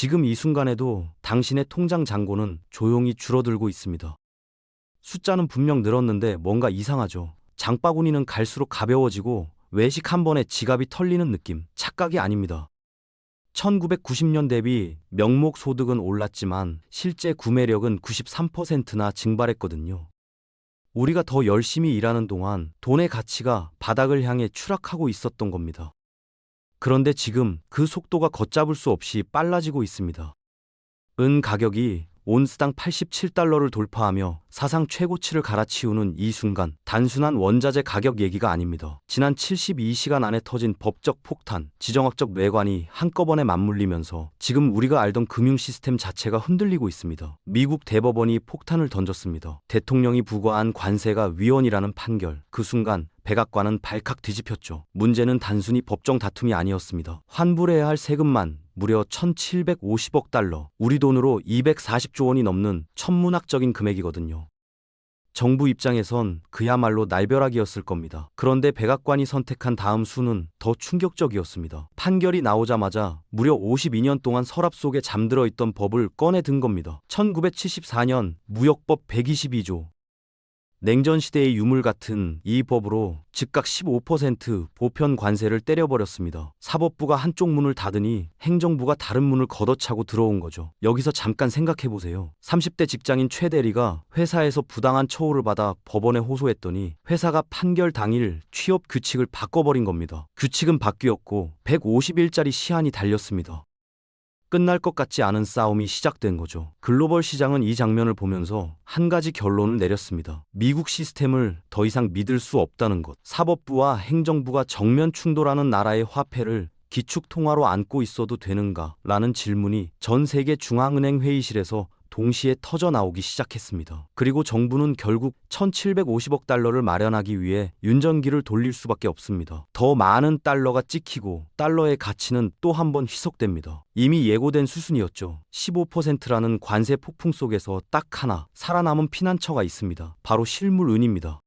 지금 이 순간에도 당신의 통장 잔고는 조용히 줄어들고 있습니다. 숫자는 분명 늘었는데 뭔가 이상하죠. 장바구니는 갈수록 가벼워지고 외식 한 번에 지갑이 털리는 느낌. 착각이 아닙니다. 1990년 대비 명목 소득은 올랐지만 실제 구매력은 93%나 증발했거든요. 우리가 더 열심히 일하는 동안 돈의 가치가 바닥을 향해 추락하고 있었던 겁니다. 그런데 지금 그 속도가 걷잡을 수 없이 빨라지고 있습니다. 은 가격이 온스당 87달러를 돌파하며 사상 최고치를 갈아치우는 이 순간, 단순한 원자재 가격 얘기가 아닙니다. 지난 72시간 안에 터진 법적 폭탄, 지정학적 뇌관이 한꺼번에 맞물리면서 지금 우리가 알던 금융 시스템 자체가 흔들리고 있습니다. 미국 대법원이 폭탄을 던졌습니다. 대통령이 부과한 관세가 위헌이라는 판결. 그 순간 백악관은 발칵 뒤집혔죠. 문제는 단순히 법정 다툼이 아니었습니다. 환불해야 할 세금만 무려 1,750억 달러, 우리 돈으로 240조 원이 넘는 천문학적인 금액이거든요. 정부 입장에선 그야말로 날벼락이었을 겁니다. 그런데 백악관이 선택한 다음 수는 더 충격적이었습니다. 판결이 나오자마자 무려 52년 동안 서랍 속에 잠들어 있던 법을 꺼내 든 겁니다. 1974년 무역법 122조. 냉전 시대의 유물 같은 이 법으로 즉각 15% 보편 관세를 때려버렸습니다. 사법부가 한쪽 문을 닫으니 행정부가 다른 문을 걷어차고 들어온 거죠. 여기서 잠깐 생각해보세요. 30대 직장인 최 대리가 회사에서 부당한 처우를 받아 법원에 호소했더니 회사가 판결 당일 취업 규칙을 바꿔버린 겁니다. 규칙은 바뀌었고 150일짜리 시한이 달렸습니다. 끝날 것 같지 않은 싸움이 시작된 거죠. 글로벌 시장은 이 장면을 보면서 한 가지 결론을 내렸습니다. 미국 시스템을 더 이상 믿을 수 없다는 것. 사법부와 행정부가 정면 충돌하는 나라의 화폐를 기축통화로 안고 있어도 되는가? 라는 질문이 전 세계 중앙은행 회의실에서 동시에 터져 나오기 시작했습니다. 그리고 정부는 결국 1,750억 달러를 마련하기 위해 윤전기를 돌릴 수밖에 없습니다. 더 많은 달러가 찍히고 달러의 가치는 또 한 번 희석됩니다. 이미 예고된 수순이었죠. 15%라는 관세 폭풍 속에서 딱 하나 살아남은 피난처가 있습니다. 바로 실물은입니다.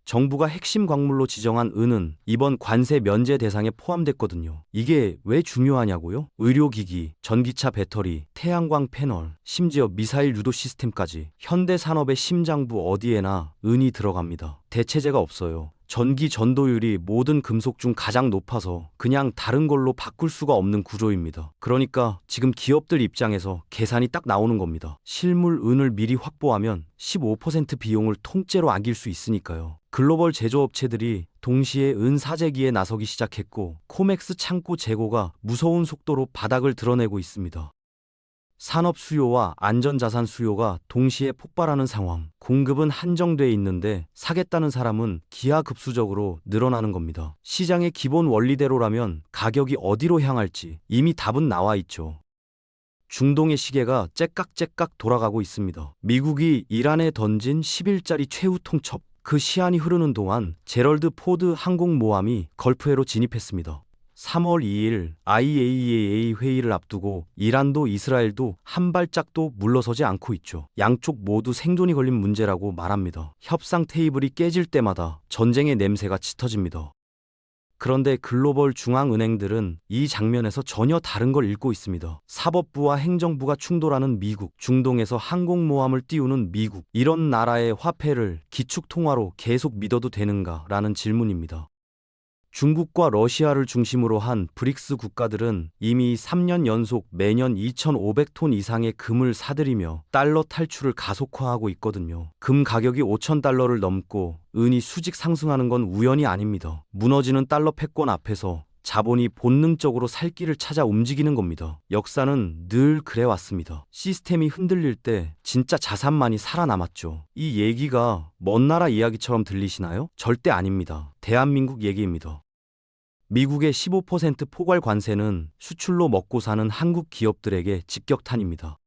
정부가 핵심 광물로 지정한 은은 이번 관세 면제 대상에 포함됐거든요. 이게 왜 중요하냐고요? 의료기기, 전기차 배터리, 태양광 패널, 심지어 미사일 유도 시스템까지 현대 산업의 심장부 어디에나 은이 들어갑니다. 대체제가 없어요. 전기 전도율이 모든 금속 중 가장 높아서 그냥 다른 걸로 바꿀 수가 없는 구조입니다. 그러니까 지금 기업들 입장에서 계산이 딱 나오는 겁니다. 실물 은을 미리 확보하면 15% 비용을 통째로 아낄 수 있으니까요. 글로벌 제조업체들이 동시에 은 사재기에 나서기 시작했고 코맥스 창고 재고가 무서운 속도로 바닥을 드러내고 있습니다. 산업 수요와 안전자산 수요가 동시에 폭발하는 상황. 공급은 한정돼 있는데 사겠다는 사람은 기하급수적으로 늘어나는 겁니다. 시장의 기본 원리대로라면 가격이 어디로 향할지 이미 답은 나와 있죠. 중동의 시계가 째깍째깍 돌아가고 있습니다. 미국이 이란에 던진 10일짜리 최후 통첩. 그 시한이 흐르는 동안 제럴드 포드 항공모함이 걸프해로 진입했습니다. 3월 2일 IAEA 회의를 앞두고 이란도 이스라엘도 한 발짝도 물러서지 않고 있죠. 양쪽 모두 생존이 걸린 문제라고 말합니다. 협상 테이블이 깨질 때마다 전쟁의 냄새가 짙어집니다. 그런데 글로벌 중앙은행들은 이 장면에서 전혀 다른 걸 읽고 있습니다. 사법부와 행정부가 충돌하는 미국, 중동에서 항공모함을 띄우는 미국, 이런 나라의 화폐를 기축통화로 계속 믿어도 되는가라는 질문입니다. 중국과 러시아를 중심으로 한 브릭스 국가들은 이미 3년 연속 매년 2,500톤 이상의 금을 사들이며 달러 탈출을 가속화하고 있거든요. 금 가격이 5,000달러를 넘고 은이 수직 상승하는 건 우연이 아닙니다. 무너지는 달러 패권 앞에서 자본이 본능적으로 살 길을 찾아 움직이는 겁니다. 역사는 늘 그래왔습니다. 시스템이 흔들릴 때 진짜 자산만이 살아남았죠. 이 얘기가 먼 나라 이야기처럼 들리시나요? 절대 아닙니다. 대한민국 얘기입니다. 미국의 15% 포괄 관세는 수출로 먹고 사는 한국 기업들에게 직격탄입니다.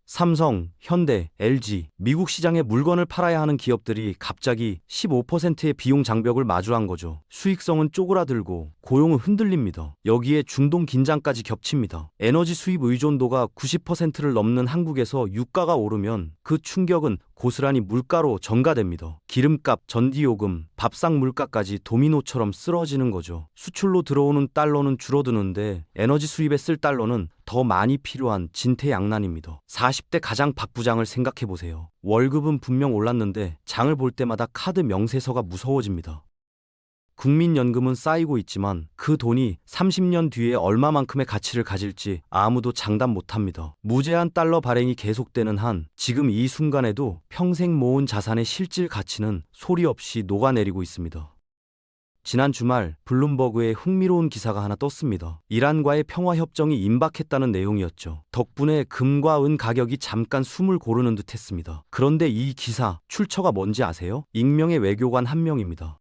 삼성, 현대, LG, 미국 시장에 물건을 팔아야 하는 기업들이 갑자기 15%의 비용 장벽을 마주한 거죠. 수익성은 쪼그라들고 고용은 흔들립니다. 여기에 중동 긴장까지 겹칩니다. 에너지 수입 의존도가 90%를 넘는 한국에서 유가가 오르면 그 충격은 고스란히 물가로 전가됩니다. 기름값, 전기요금, 밥상 물가까지 도미노처럼 쓰러지는 거죠. 수출로 들어오는 달러는 줄어드는데 에너지 수입에 쓸 달러는 더 많이 필요한 진퇴양난입니다. 40대 가장 박 부장을 생각해 보세요. 월급은 분명 올랐는데 장을 볼 때마다 카드 명세서가 무서워집니다. 국민연금은 쌓이고 있지만 그 돈이 30년 뒤에 얼마만큼의 가치를 가질지 아무도 장담 못합니다. 무제한 달러 발행이 계속되는 한 지금 이 순간에도 평생 모은 자산의 실질 가치는 소리 없이 녹아내리고 있습니다. 지난 주말 블룸버그에 흥미로운 기사가 하나 떴습니다. 이란과의 평화협정이 임박했다는 내용이었죠. 덕분에 금과 은 가격이 잠깐 숨을 고르는 듯 했습니다. 그런데 이 기사 출처가 뭔지 아세요? 익명의 외교관 한 명입니다.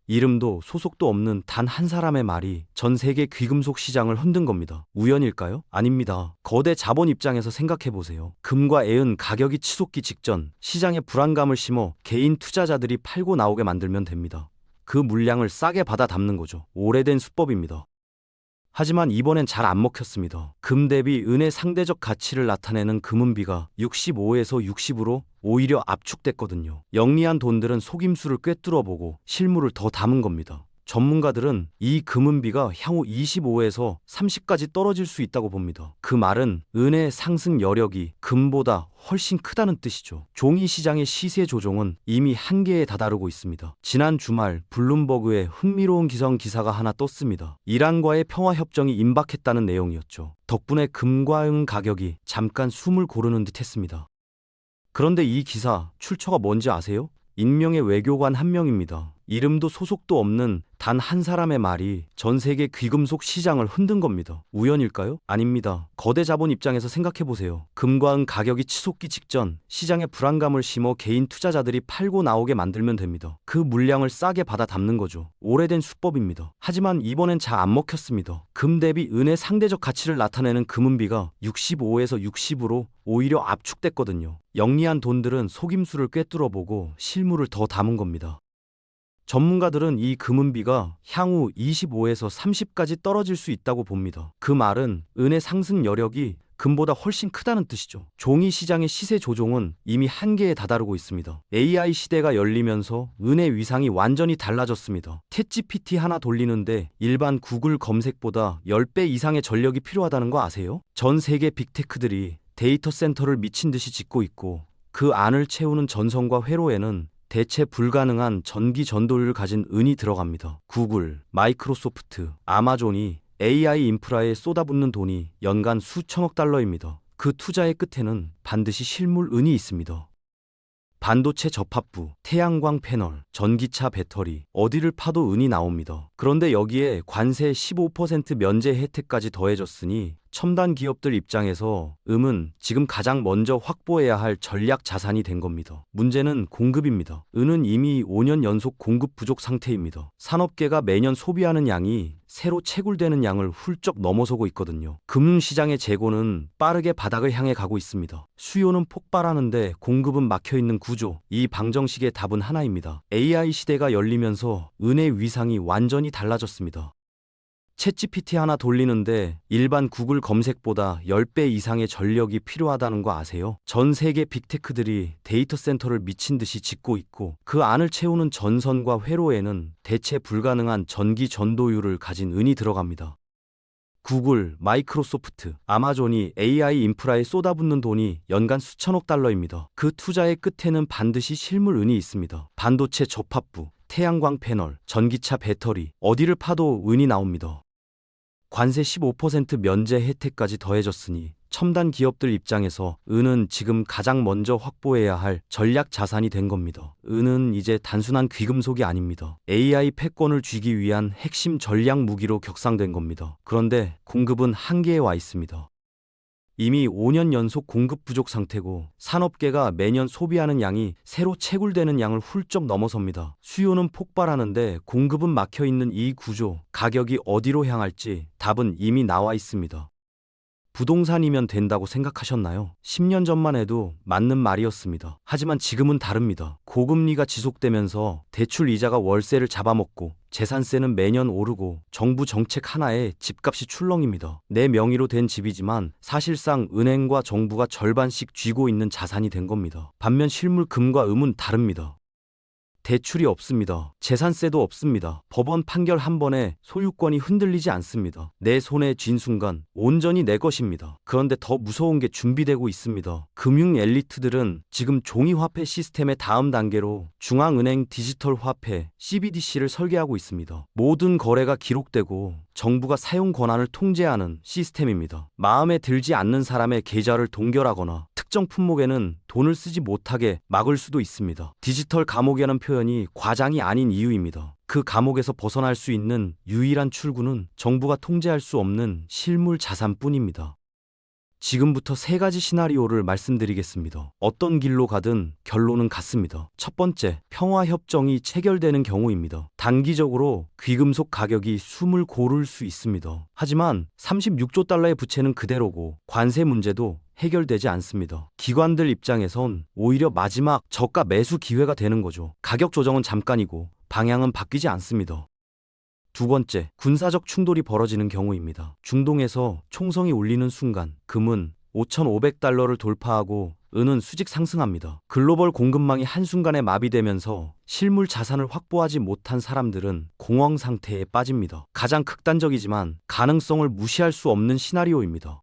이름도 소속도 없는 단 한 사람의 말이 전 세계 귀금속 시장을 흔든 겁니다. 우연일까요? 아닙니다. 거대 자본 입장에서 생각해 보세요. 금과 은 가격이 치솟기 직전 시장에 불안감을 심어 개인 투자자들이 팔고 나오게 만들면 됩니다. 그 물량을 싸게 받아 담는 거죠. 오래된 수법입니다. 하지만 이번엔 잘 안 먹혔습니다. 금 대비 은의 상대적 가치를 나타내는 금은비가 65에서 60으로 오히려 압축됐거든요. 영리한 돈들은 속임수를 꿰뚫어보고 실물을 더 담은 겁니다. 전문가들은 이 금은비가 향후 25에서 30까지 떨어질 수 있다고 봅니다. 그 말은 은의 상승 여력이 금보다 훨씬 크다는 뜻이죠. 종이 시장의 시세 조종은 이미 한계에 다다르고 있습니다. 지난 주말 블룸버그에 흥미로운 기사가 하나 떴습니다. 이란과의 평화협정이 임박했다는 내용이었죠. 덕분에 금과 은 가격이 잠깐 숨을 고르는 듯 했습니다. 그런데 이 기사 출처가 뭔지 아세요? 익명의 외교관 한 명입니다. 이름도 소속도 없는 단 한 사람의 말이 전 세계 귀금속 시장을 흔든 겁니다. 우연일까요? 아닙니다. 거대 자본 입장에서 생각해보세요. 금과 은 가격이 치솟기 직전 시장에 불안감을 심어 개인 투자자들이 팔고 나오게 만들면 됩니다. 그 물량을 싸게 받아 담는 거죠. 오래된 수법입니다. 하지만 이번엔 잘 안 먹혔습니다. 금 대비 은의 상대적 가치를 나타내는 금은비가 65에서 60으로 오히려 압축됐거든요. 영리한 돈들은 속임수를 꿰뚫어보고 실물을 더 담은 겁니다. 전문가들은 이 금은비가 향후 25에서 30까지 떨어질 수 있다고 봅니다. 그 말은 은의 상승 여력이 금보다 훨씬 크다는 뜻이죠. 종이 시장의 시세 조종은 이미 한계에 다다르고 있습니다. AI 시대가 열리면서 은의 위상이 완전히 달라졌습니다. 챗GPT 하나 돌리는데 일반 구글 검색보다 10배 이상의 전력이 필요하다는 거 아세요? 전 세계 빅테크들이 데이터 센터를 미친 듯이 짓고 있고 그 안을 채우는 전선과 회로에는 대체 불가능한 전기 전도율을 가진 은이 들어갑니다. 구글, 마이크로소프트, 아마존이 AI 인프라에 쏟아붓는 돈이 연간 수천억 달러입니다. 그 투자의 끝에는 반드시 실물 은이 있습니다. 반도체 접합부, 태양광 패널, 전기차 배터리, 어디를 파도 은이 나옵니다. 그런데 여기에 관세 15% 면제 혜택까지 더해졌으니 첨단 기업들 입장에서 은은 지금 가장 먼저 확보해야 할 전략 자산이 된 겁니다. 문제는 공급입니다. 은은 이미 5년 연속 공급 부족 상태입니다. 산업계가 매년 소비하는 양이 새로 채굴되는 양을 훌쩍 넘어서고 있거든요. 금융시장의 재고는 빠르게 바닥을 향해 가고 있습니다. 수요는 폭발하는데 공급은 막혀있는 구조. 이 방정식의 답은 하나입니다. AI 시대가 열리면서 은의 위상이 완전히 달라졌습니다. 챗GPT 하나 돌리는데 일반 구글 검색보다 10배 이상의 전력이 필요하다는 거 아세요? 전 세계 빅테크들이 데이터 센터를 미친 듯이 짓고 있고 그 안을 채우는 전선과 회로에는 대체 불가능한 전기 전도율을 가진 은이 들어갑니다. 구글, 마이크로소프트, 아마존이 AI 인프라에 쏟아붓는 돈이 연간 수천억 달러입니다. 그 투자의 끝에는 반드시 실물 은이 있습니다. 반도체 접합부, 태양광 패널, 전기차 배터리, 어디를 파도 은이 나옵니다. 관세 15% 면제 혜택까지 더해졌으니 첨단 기업들 입장에서 은은 지금 가장 먼저 확보해야 할 전략 자산이 된 겁니다. 은은 이제 단순한 귀금속이 아닙니다. AI 패권을 쥐기 위한 핵심 전략 무기로 격상된 겁니다. 그런데 공급은 한계에 와 있습니다. 이미 5년 연속 공급 부족 상태고 산업계가 매년 소비하는 양이 새로 채굴되는 양을 훌쩍 넘어섭니다. 수요는 폭발하는데 공급은 막혀있는 이 구조, 가격이 어디로 향할지 답은 이미 나와 있습니다. 부동산이면 된다고 생각하셨나요? 10년 전만 해도 맞는 말이었습니다. 하지만 지금은 다릅니다. 고금리가 지속되면서 대출 이자가 월세를 잡아먹고 재산세는 매년 오르고 정부 정책 하나에 집값이 출렁입니다. 내 명의로 된 집이지만 사실상 은행과 정부가 절반씩 쥐고 있는 자산이 된 겁니다. 반면 실물 금과 음은 다릅니다. 대출이 없습니다. 재산세도 없습니다. 법원 판결 한 번에 소유권이 흔들리지 않습니다. 내 손에 쥔 순간 온전히 내 것입니다. 그런데 더 무서운 게 준비되고 있습니다. 금융 엘리트들은 지금 종이화폐 시스템의 다음 단계로 중앙은행 디지털 화폐 CBDC를 설계하고 있습니다. 모든 거래가 기록되고 정부가 사용 권한을 통제하는 시스템입니다. 마음에 들지 않는 사람의 계좌를 동결하거나 특정 품목에는 돈을 쓰지 못하게 막을 수도 있습니다. 디지털 감옥이라는 표현이 과장이 아닌 이유입니다. 그 감옥에서 벗어날 수 있는 유일한 출구는 정부가 통제할 수 없는 실물 자산뿐입니다. 지금부터 세 가지 시나리오를 말씀드리겠습니다. 어떤 길로 가든 결론은 같습니다. 첫 번째, 평화협정이 체결되는 경우입니다. 단기적으로 귀금속 가격이 숨을 고를 수 있습니다. 하지만 36조 달러의 부채는 그대로고 관세 문제도 해결되지 않습니다. 기관들 입장에선 오히려 마지막 저가 매수 기회가 되는 거죠. 가격 조정은 잠깐이고 방향은 바뀌지 않습니다. 두 번째, 군사적 충돌이 벌어지는 경우입니다. 중동에서 총성이 울리는 순간 금은 5,500달러를 돌파하고 은은 수직 상승합니다. 글로벌 공급망이 한순간에 마비되면서 실물 자산을 확보하지 못한 사람들은 공황 상태에 빠집니다. 가장 극단적이지만 가능성을 무시할 수 없는 시나리오입니다.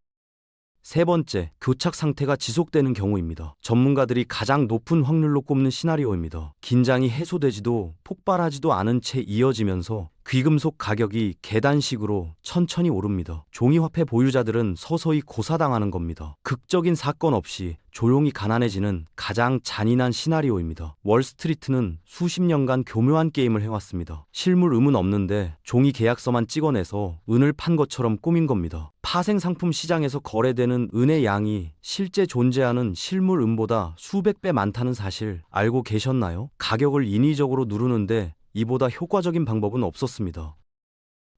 세 번째, 교착 상태가 지속되는 경우입니다. 전문가들이 가장 높은 확률로 꼽는 시나리오입니다. 긴장이 해소되지도 폭발하지도 않은 채 이어지면서 귀금속 가격이 계단식으로 천천히 오릅니다. 종이화폐 보유자들은 서서히 고사당하는 겁니다. 극적인 사건 없이 조용히 가난해지는 가장 잔인한 시나리오입니다. 월스트리트는 수십 년간 교묘한 게임을 해왔습니다. 실물 음은 없는데 종이 계약서만 찍어내서 은을 판 것처럼 꾸민 겁니다. 파생상품 시장에서 거래되는 은의 양이 실제 존재하는 실물 음보다 수백 배 많다는 사실 알고 계셨나요? 가격을 인위적으로 누르는데 이보다 효과적인 방법은 없었습니다.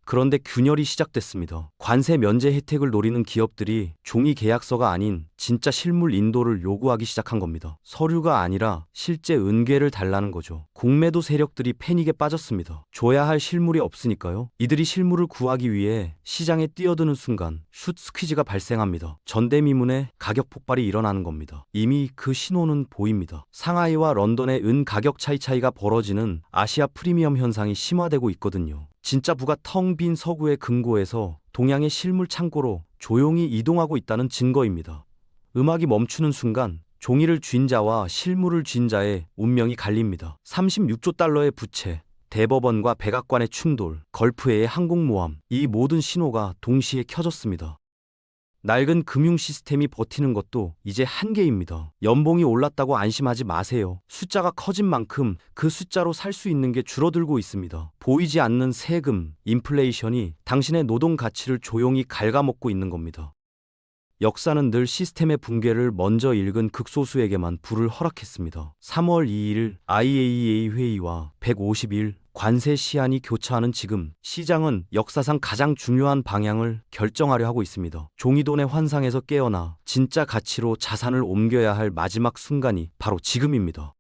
그런데 균열이 시작됐습니다. 관세 면제 혜택을 노리는 기업들이 종이 계약서가 아닌 진짜 실물 인도를 요구하기 시작한 겁니다. 서류가 아니라 실제 은괴를 달라는 거죠. 공매도 세력들이 패닉에 빠졌습니다. 줘야 할 실물이 없으니까요. 이들이 실물을 구하기 위해 시장에 뛰어드는 순간 슛 스퀴즈가 발생합니다. 전대미문의 가격 폭발이 일어나는 겁니다. 이미 그 신호는 보입니다. 상하이와 런던의 은 가격 차이가 벌어지는 아시아 프리미엄 현상이 심화되고 있거든요. 진짜 부가 텅 빈 서구의 금고에서 동양의 실물 창고로 조용히 이동하고 있다는 증거입니다. 음악이 멈추는 순간 종이를 쥔 자와 실물을 쥔 자의 운명이 갈립니다. 36조 달러의 부채, 대법원과 백악관의 충돌, 걸프해의 항공모함, 이 모든 신호가 동시에 켜졌습니다. 낡은 금융 시스템이 버티는 것도 이제 한계입니다. 연봉이 올랐다고 안심하지 마세요. 숫자가 커진 만큼 그 숫자로 살 수 있는 게 줄어들고 있습니다. 보이지 않는 세금, 인플레이션이 당신의 노동 가치를 조용히 갉아먹고 있는 겁니다. 역사는 늘 시스템의 붕괴를 먼저 읽은 극소수에게만 부를 허락했습니다. 3월 2일 IAEA 회의와 150일 관세 시한이 교차하는 지금 시장은 역사상 가장 중요한 방향을 결정하려 하고 있습니다. 종이돈의 환상에서 깨어나 진짜 가치로 자산을 옮겨야 할 마지막 순간이 바로 지금입니다.